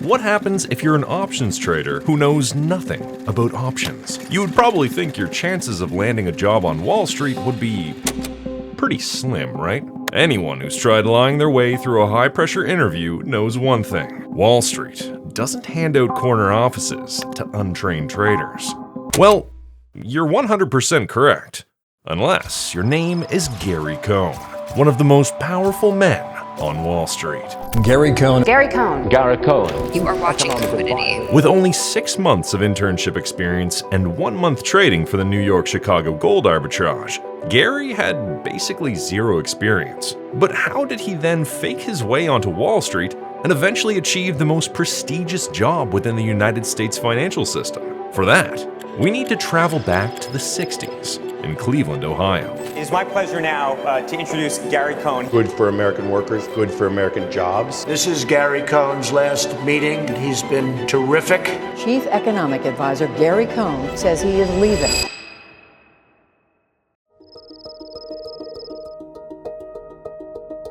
what happens if you're an options trader who knows nothing about options? You would probably think your chances of landing a job on Wall Street would be pretty slim, right? Anyone who's tried lying their way through a high-pressure interview knows one thing: Wall Street doesn't hand out corner offices to untrained traders. Well, you're 100% correct, unless your name is Gary Cohn, one of the most powerful men on Wall Street. Gary Cohn. Gary Cohn. Gary Cohn. You are watching Liquidity. With only 6 months of internship experience and 1 month trading for the New York-Chicago gold arbitrage, Gary had basically zero experience. But how did he then fake his way onto Wall Street and eventually achieve the most prestigious job within the United States financial system? For that, we need to travel back to the 60s in Cleveland, Ohio. It is my pleasure now to introduce Gary Cohn. Good for American workers, good for American jobs. This is Gary Cohn's last meeting. He's been terrific. Chief Economic Advisor Gary Cohn says he is leaving.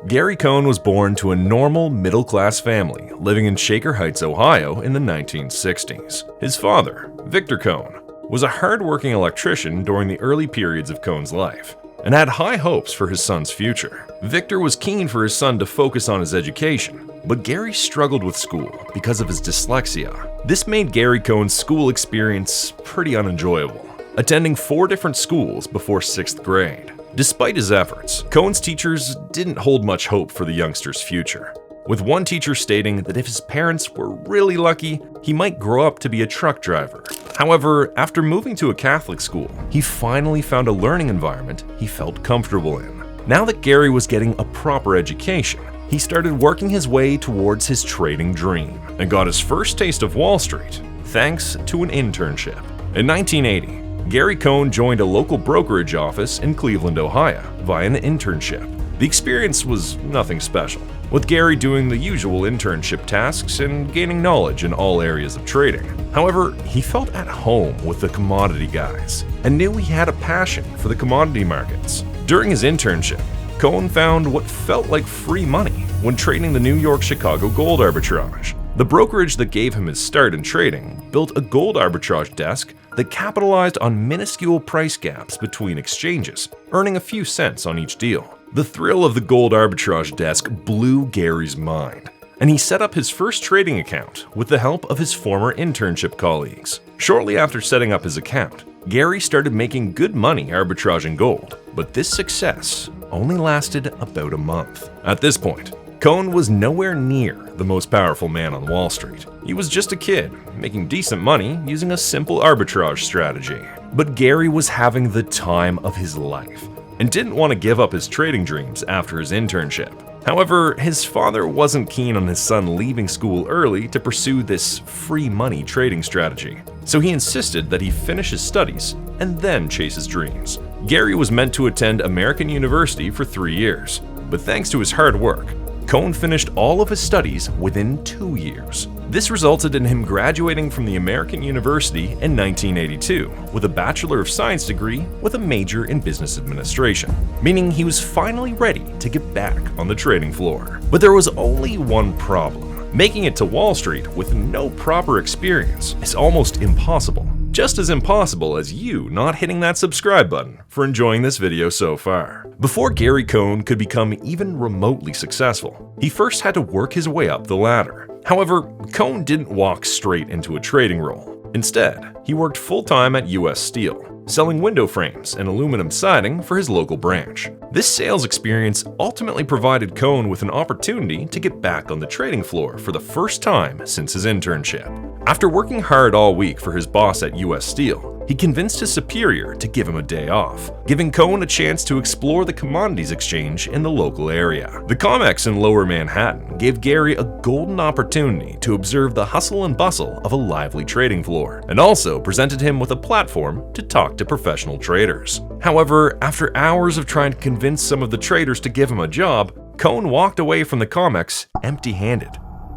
Gary Cohn was born to a normal middle-class family living in Shaker Heights, Ohio in the 1960s. His father, Victor Cohn, was a hard-working electrician during the early periods of Cohn's life and had high hopes for his son's future. Victor was keen for his son to focus on his education, but Gary struggled with school because of his dyslexia. This made Gary Cohn's school experience pretty unenjoyable, attending 4 different schools before 6th grade. Despite his efforts, Cohn's teachers didn't hold much hope for the youngster's future, with one teacher stating that if his parents were really lucky, he might grow up to be a truck driver. However, after moving to a Catholic school, he finally found a learning environment he felt comfortable in. Now that Gary was getting a proper education, he started working his way towards his trading dream and got his first taste of Wall Street thanks to an internship. In 1980, Gary Cohn joined a local brokerage office in Cleveland, Ohio via an internship. The experience was nothing special, with Gary doing the usual internship tasks and gaining knowledge in all areas of trading. However, he felt at home with the commodity guys and knew he had a passion for the commodity markets. During his internship, Cohn found what felt like free money when trading the New York-Chicago gold arbitrage. The brokerage that gave him his start in trading built a gold arbitrage desk that capitalized on minuscule price gaps between exchanges, earning a few cents on each deal. The thrill of the gold arbitrage desk blew Gary's mind, and he set up his first trading account with the help of his former internship colleagues. Shortly after setting up his account, Gary started making good money arbitraging gold, but this success only lasted about a month. At this point, Cohn was nowhere near the most powerful man on Wall Street. He was just a kid, making decent money using a simple arbitrage strategy. But Gary was having the time of his life and didn't want to give up his trading dreams after his internship. However, his father wasn't keen on his son leaving school early to pursue this free money trading strategy, so he insisted that he finish his studies and then chase his dreams. Gary was meant to attend American University for 3 years, but thanks to his hard work, Cohn finished all of his studies within 2 years. This resulted in him graduating from the American University in 1982 with a Bachelor of Science degree with a major in business administration, meaning he was finally ready to get back on the trading floor. But there was only one problem. Making it to Wall Street with no proper experience is almost impossible. Just as impossible as you not hitting that subscribe button for enjoying this video so far. Before Gary Cohn could become even remotely successful, he first had to work his way up the ladder. However, Cohn didn't walk straight into a trading role. Instead, he worked full-time at US Steel, selling window frames and aluminum siding for his local branch. This sales experience ultimately provided Cohn with an opportunity to get back on the trading floor for the first time since his internship. After working hard all week for his boss at US Steel, he convinced his superior to give him a day off, giving Cohn a chance to explore the commodities exchange in the local area. The COMEX in Lower Manhattan gave Gary a golden opportunity to observe the hustle and bustle of a lively trading floor, and also presented him with a platform to talk to professional traders. However, after hours of trying to convince some of the traders to give him a job, Cohn walked away from the COMEX empty-handed,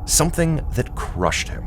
something that crushed him.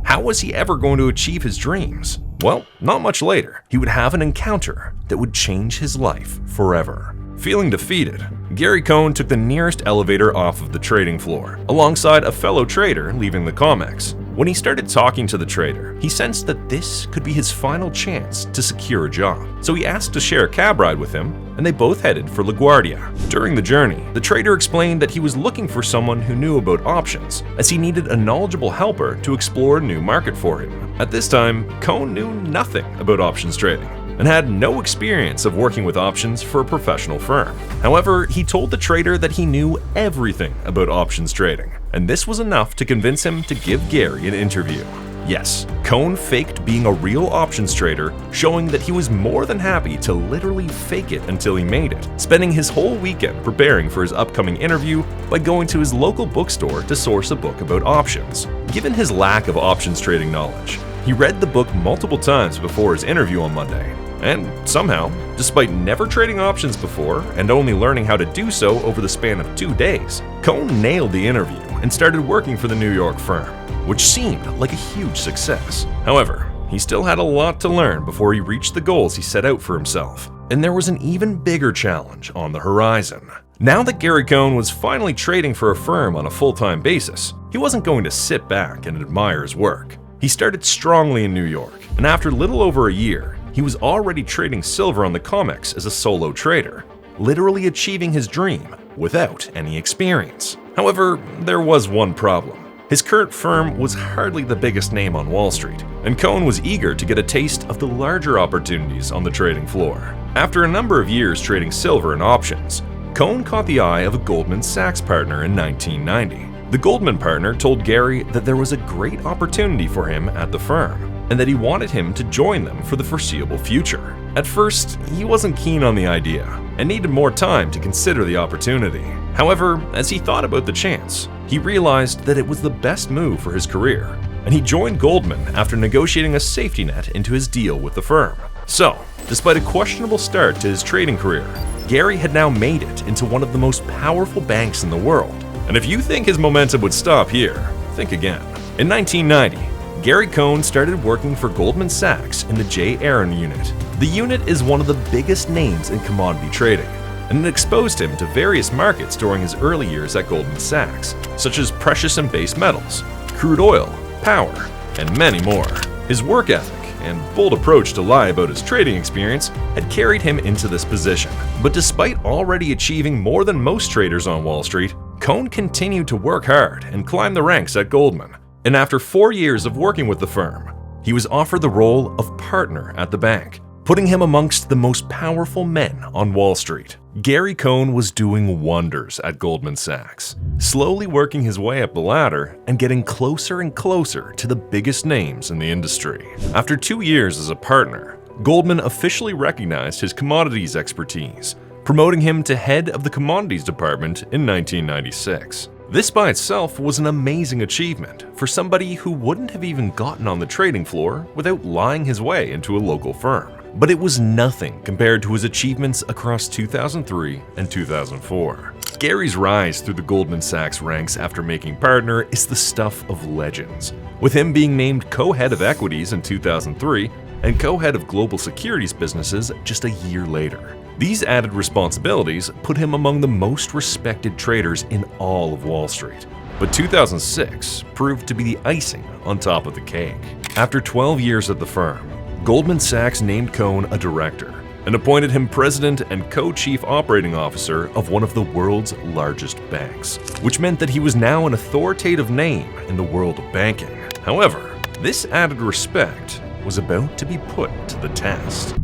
How was he ever going to achieve his dreams? Well, not much later, he would have an encounter that would change his life forever. Feeling defeated, Gary Cohn took the nearest elevator off of the trading floor, alongside a fellow trader leaving the COMEX. When he started talking to the trader, he sensed that this could be his final chance to secure a job. So he asked to share a cab ride with him, and they both headed for LaGuardia. During the journey, the trader explained that he was looking for someone who knew about options, as he needed a knowledgeable helper to explore a new market for him. At this time, Cohn knew nothing about options trading and had no experience of working with options for a professional firm. However, he told the trader that he knew everything about options trading, and this was enough to convince him to give Gary an interview. Yes, Cohn faked being a real options trader, showing that he was more than happy to literally fake it until he made it, spending his whole weekend preparing for his upcoming interview by going to his local bookstore to source a book about options. Given his lack of options trading knowledge, he read the book multiple times before his interview on Monday. And somehow, despite never trading options before and only learning how to do so over the span of 2 days, Cohn nailed the interview and started working for the New York firm, which seemed like a huge success. However, he still had a lot to learn before he reached the goals he set out for himself, and there was an even bigger challenge on the horizon. Now that Gary Cohn was finally trading for a firm on a full-time basis, he wasn't going to sit back and admire his work. He started strongly in New York, and after little over a year, he was already trading silver on the COMEX as a solo trader, literally achieving his dream without any experience. However, there was one problem. His current firm was hardly the biggest name on Wall Street, and Cohn was eager to get a taste of the larger opportunities on the trading floor. After a number of years trading silver and options, Cohn caught the eye of a Goldman Sachs partner in 1990. The Goldman partner told Gary that there was a great opportunity for him at the firm, and that he wanted him to join them for the foreseeable future. At first, he wasn't keen on the idea and needed more time to consider the opportunity. However, as he thought about the chance, he realized that it was the best move for his career, and he joined Goldman after negotiating a safety net into his deal with the firm. So, despite a questionable start to his trading career, Gary had now made it into one of the most powerful banks in the world. And if you think his momentum would stop here, think again. In 1990, Gary Cohn started working for Goldman Sachs in the J. Aron unit. The unit is one of the biggest names in commodity trading, and it exposed him to various markets during his early years at Goldman Sachs, such as precious and base metals, crude oil, power, and many more. His work ethic and bold approach to lie about his trading experience had carried him into this position. But despite already achieving more than most traders on Wall Street, Cohn continued to work hard and climb the ranks at Goldman. And after 4 years of working with the firm, he was offered the role of partner at the bank, putting him amongst the most powerful men on Wall Street. Gary Cohn was doing wonders at Goldman Sachs, slowly working his way up the ladder and getting closer and closer to the biggest names in the industry. After 2 years as a partner, Goldman officially recognized his commodities expertise, promoting him to head of the commodities department in 1996. This by itself was an amazing achievement for somebody who wouldn't have even gotten on the trading floor without lying his way into a local firm. But it was nothing compared to his achievements across 2003 and 2004. Gary's rise through the Goldman Sachs ranks after making partner is the stuff of legends, with him being named co-head of equities in 2003 and co-head of global securities businesses just a year later. These added responsibilities put him among the most respected traders in all of Wall Street. But 2006 proved to be the icing on top of the cake. After 12 years at the firm, Goldman Sachs named Cohn a director and appointed him president and co-chief operating officer of one of the world's largest banks, which meant that he was now an authoritative name in the world of banking. However, this added respect was about to be put to the test.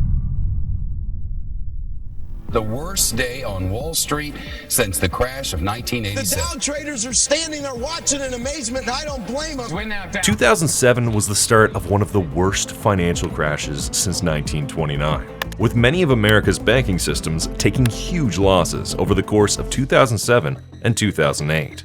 The worst day on Wall Street since the crash of 1987. The Dow traders are standing there watching in amazement, and I don't blame them. 2007 was the start of one of the worst financial crashes since 1929, with many of America's banking systems taking huge losses over the course of 2007 and 2008.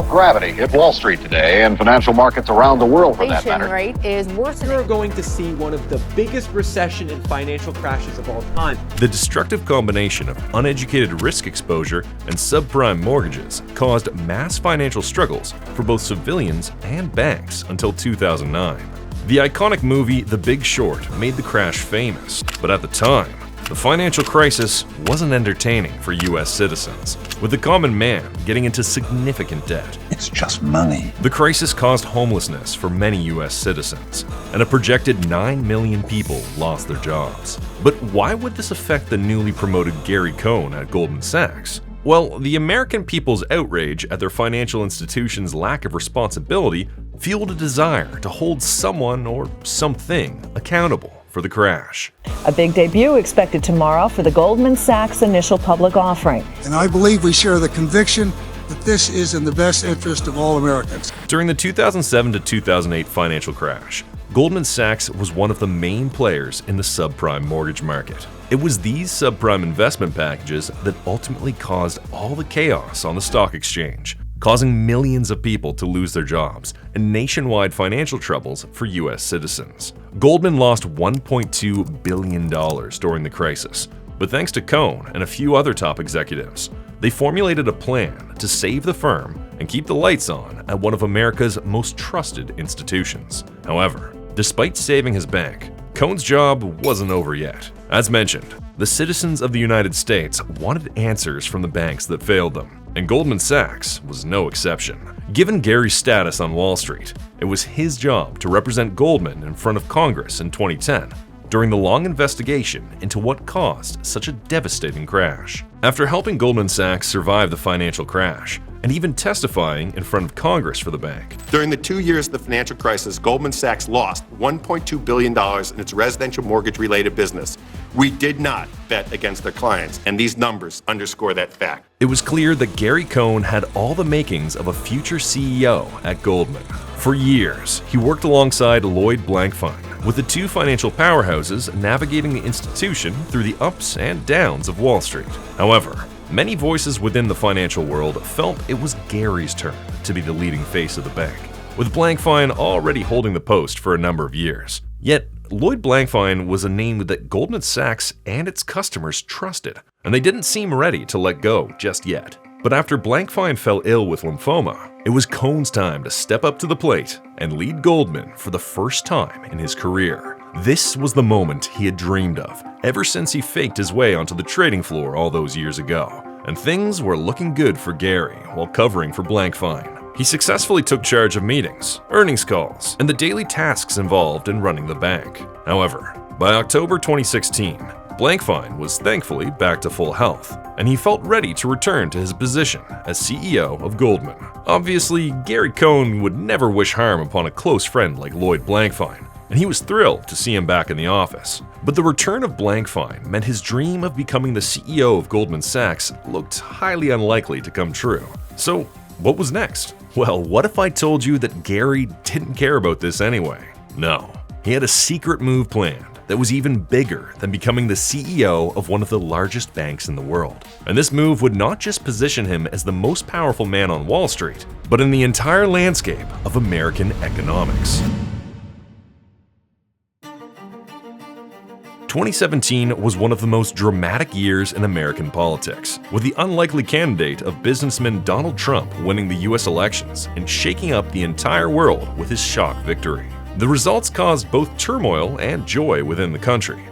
Gravity hit Wall Street today and financial markets around the world for that matter. Inflation rate is worsening. We're going to see one of the biggest recession and financial crashes of all time. The destructive combination of uneducated risk exposure and subprime mortgages caused mass financial struggles for both civilians and banks until 2009. The iconic movie The Big Short made the crash famous, but at the time, the financial crisis wasn't entertaining for U.S. citizens, with the common man getting into significant debt. It's just money. The crisis caused homelessness for many U.S. citizens, and a projected 9 million people lost their jobs. But why would this affect the newly promoted Gary Cohn at Goldman Sachs? Well, the American people's outrage at their financial institutions' lack of responsibility fueled a desire to hold someone or something accountable for the crash. A big debut expected tomorrow for the Goldman Sachs initial public offering. And I believe we share the conviction that this is in the best interest of all Americans. During the 2007 to 2008 financial crash, Goldman Sachs was one of the main players in the subprime mortgage market. It was these subprime investment packages that ultimately caused all the chaos on the stock exchange, causing millions of people to lose their jobs and nationwide financial troubles for U.S. citizens. Goldman lost $1.2 billion during the crisis, but thanks to Cohn and a few other top executives, they formulated a plan to save the firm and keep the lights on at one of America's most trusted institutions. However, despite saving his bank, Cohn's job wasn't over yet. As mentioned, the citizens of the United States wanted answers from the banks that failed them, and Goldman Sachs was no exception. Given Gary's status on Wall Street, it was his job to represent Goldman in front of Congress in 2010 during the long investigation into what caused such a devastating crash. After helping Goldman Sachs survive the financial crash, and even testifying in front of Congress for the bank. During the 2 years of the financial crisis, Goldman Sachs lost $1.2 billion in its residential mortgage-related business. We did not bet against their clients, and these numbers underscore that fact. It was clear that Gary Cohn had all the makings of a future CEO at Goldman. For years, he worked alongside Lloyd Blankfein, with the two financial powerhouses navigating the institution through the ups and downs of Wall Street. However, many voices within the financial world felt it was Gary's turn to be the leading face of the bank, with Blankfein already holding the post for a number of years. Yet, Lloyd Blankfein was a name that Goldman Sachs and its customers trusted, and they didn't seem ready to let go just yet. But after Blankfein fell ill with lymphoma, it was Cohn's time to step up to the plate and lead Goldman for the first time in his career. This was the moment he had dreamed of ever since he faked his way onto the trading floor all those years ago. And things were looking good for Gary while covering for Blankfein. He successfully took charge of meetings, earnings calls, and the daily tasks involved in running the bank. However, by October 2016, Blankfein was thankfully back to full health, and he felt ready to return to his position as CEO of Goldman. Obviously, Gary Cohn would never wish harm upon a close friend like Lloyd Blankfein, and he was thrilled to see him back in the office. But the return of Blankfein meant his dream of becoming the CEO of Goldman Sachs looked highly unlikely to come true. So, what was next? Well, what if I told you that Gary didn't care about this anyway? No, he had a secret move planned that was even bigger than becoming the CEO of one of the largest banks in the world. And this move would not just position him as the most powerful man on Wall Street, but in the entire landscape of American economics. 2017 was one of the most dramatic years in American politics, with the unlikely candidate of businessman Donald Trump winning the US elections and shaking up the entire world with his shock victory. The results caused both turmoil and joy within the country.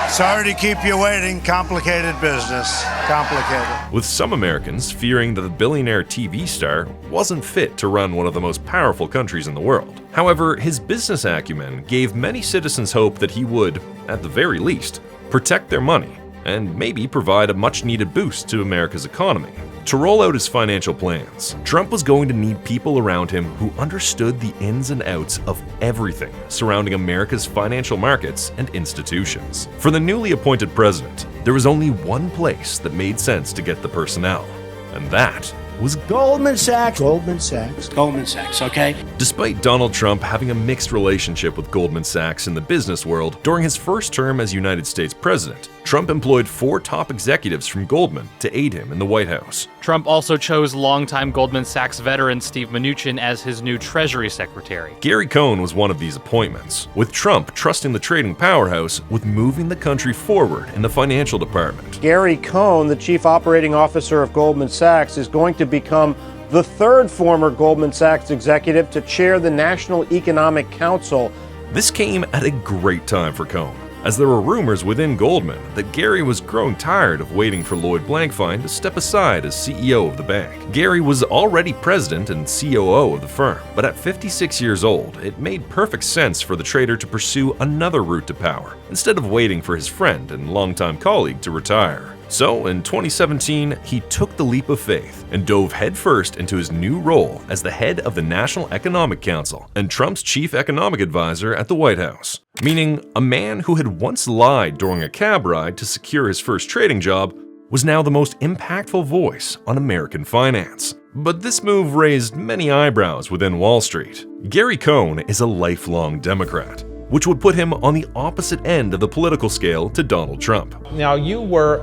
Sorry to keep you waiting. Complicated business. Complicated. With some Americans fearing that the billionaire TV star wasn't fit to run one of the most powerful countries in the world. However, his business acumen gave many citizens hope that he would, at the very least, protect their money and maybe provide a much-needed boost to America's economy. To roll out his financial plans, Trump was going to need people around him who understood the ins and outs of everything surrounding America's financial markets and institutions. For the newly appointed president, there was only one place that made sense to get the personnel, and that was Goldman Sachs. Goldman Sachs. Goldman Sachs, okay? Despite Donald Trump having a mixed relationship with Goldman Sachs in the business world, during his first term as United States president, Trump employed 4 top executives from Goldman to aid him in the White House. Trump also chose longtime Goldman Sachs veteran Steve Mnuchin as his new Treasury Secretary. Gary Cohn was one of these appointments, with Trump trusting the trading powerhouse with moving the country forward in the financial department. Gary Cohn, the chief operating officer of Goldman Sachs, is going to become the 3rd former Goldman Sachs executive to chair the National Economic Council. This came at a great time for Cohn, as there were rumors within Goldman that Gary was growing tired of waiting for Lloyd Blankfein to step aside as CEO of the bank. Gary was already president and COO of the firm, but at 56 years old, it made perfect sense for the trader to pursue another route to power, instead of waiting for his friend and longtime colleague to retire. So, in 2017, he took the leap of faith and dove headfirst into his new role as the head of the National Economic Council and Trump's chief economic advisor at the White House. Meaning, a man who had once lied during a cab ride to secure his first trading job was now the most impactful voice on American finance. But this move raised many eyebrows within Wall Street. Gary Cohn is a lifelong Democrat, which would put him on the opposite end of the political scale to Donald Trump. Now, you were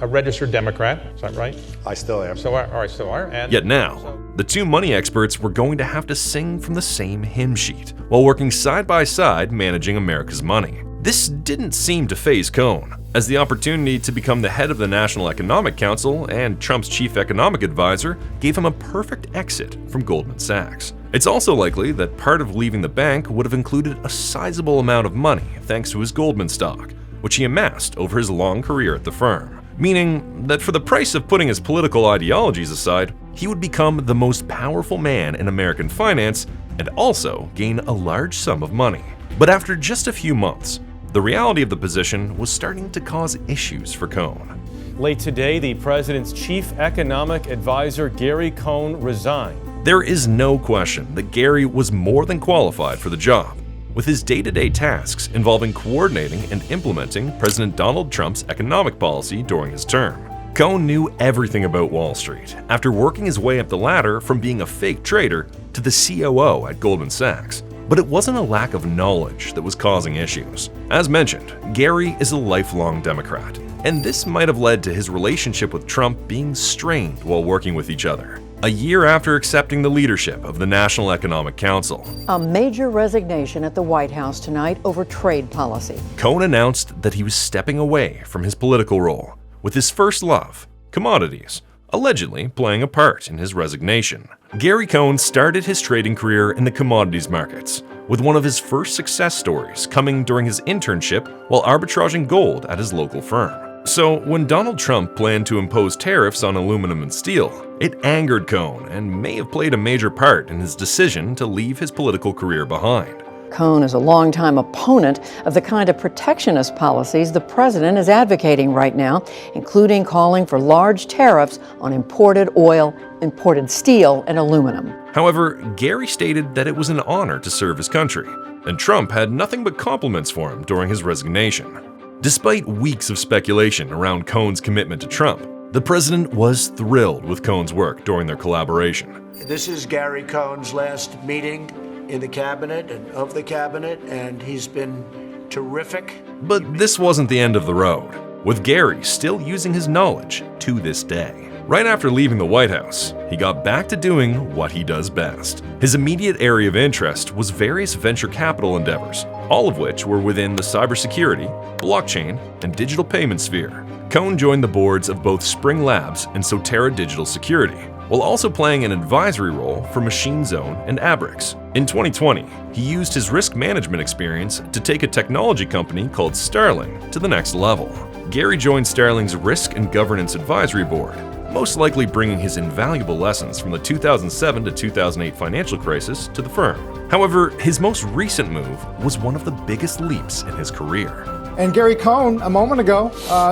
a registered Democrat, is that right? I still am. Still are. And Yet now, the two money experts were going to have to sing from the same hymn sheet while working side by side managing America's money. This didn't seem to faze Cohn, as the opportunity to become the head of the National Economic Council and Trump's chief economic advisor gave him a perfect exit from Goldman Sachs. It's also likely that part of leaving the bank would have included a sizable amount of money thanks to his Goldman stock, which he amassed over his long career at the firm. Meaning that for the price of putting his political ideologies aside, he would become the most powerful man in American finance and also gain a large sum of money. But after just a few months, the reality of the position was starting to cause issues for Cohn. Late today, the president's chief economic advisor, Gary Cohn, resigned. There is no question that Gary was more than qualified for the job, with his day-to-day tasks involving coordinating and implementing President Donald Trump's economic policy during his term. Cohn knew everything about Wall Street after working his way up the ladder from being a fake trader to the COO at Goldman Sachs. But it wasn't a lack of knowledge that was causing issues. As mentioned, Gary is a lifelong Democrat, and this might have led to his relationship with Trump being strained while working with each other. A year after accepting the leadership of the National Economic Council, a major resignation at the White House tonight over trade policy. Cohn announced that he was stepping away from his political role, with his first love, commodities, allegedly playing a part in his resignation. Gary Cohn started his trading career in the commodities markets, with one of his first success stories coming during his internship while arbitraging gold at his local firm. So when Donald Trump planned to impose tariffs on aluminum and steel, it angered Cohn and may have played a major part in his decision to leave his political career behind. Cohn is a longtime opponent of the kind of protectionist policies the president is advocating right now, including calling for large tariffs on imported oil, imported steel, and aluminum. However, Gary stated that it was an honor to serve his country, and Trump had nothing but compliments for him during his resignation. Despite weeks of speculation around Cohn's commitment to Trump, the president was thrilled with Cohn's work during their collaboration. This is Gary Cohn's last meeting in the cabinet and of the cabinet, and he's been terrific. But this wasn't the end of the road, with Gary still using his knowledge to this day. Right after leaving the White House, he got back to doing what he does best. His immediate area of interest was various venture capital endeavors, all of which were within the cybersecurity, blockchain, and digital payment sphere. Cohn joined the boards of both Spring Labs and Sotera Digital Security, while also playing an advisory role for Machine Zone and Abrix. In 2020, he used his risk management experience to take a technology company called Starling to the next level. Gary joined Starling's Risk and Governance Advisory Board, most likely bringing his invaluable lessons from the 2007 to 2008 financial crisis to the firm. However, his most recent move was one of the biggest leaps in his career. And Gary Cohn, a moment ago,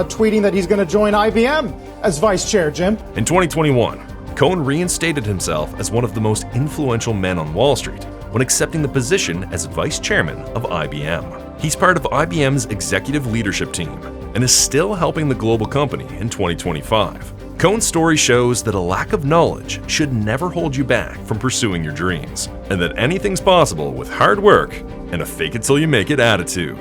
tweeting that he's going to join IBM as vice chair, Jim. In 2021, Cohn reinstated himself as one of the most influential men on Wall Street when accepting the position as vice chairman of IBM. He's part of IBM's executive leadership team and is still helping the global company in 2025. Cohn's story shows that a lack of knowledge should never hold you back from pursuing your dreams, and that anything's possible with hard work and a fake-it-till-you-make-it attitude.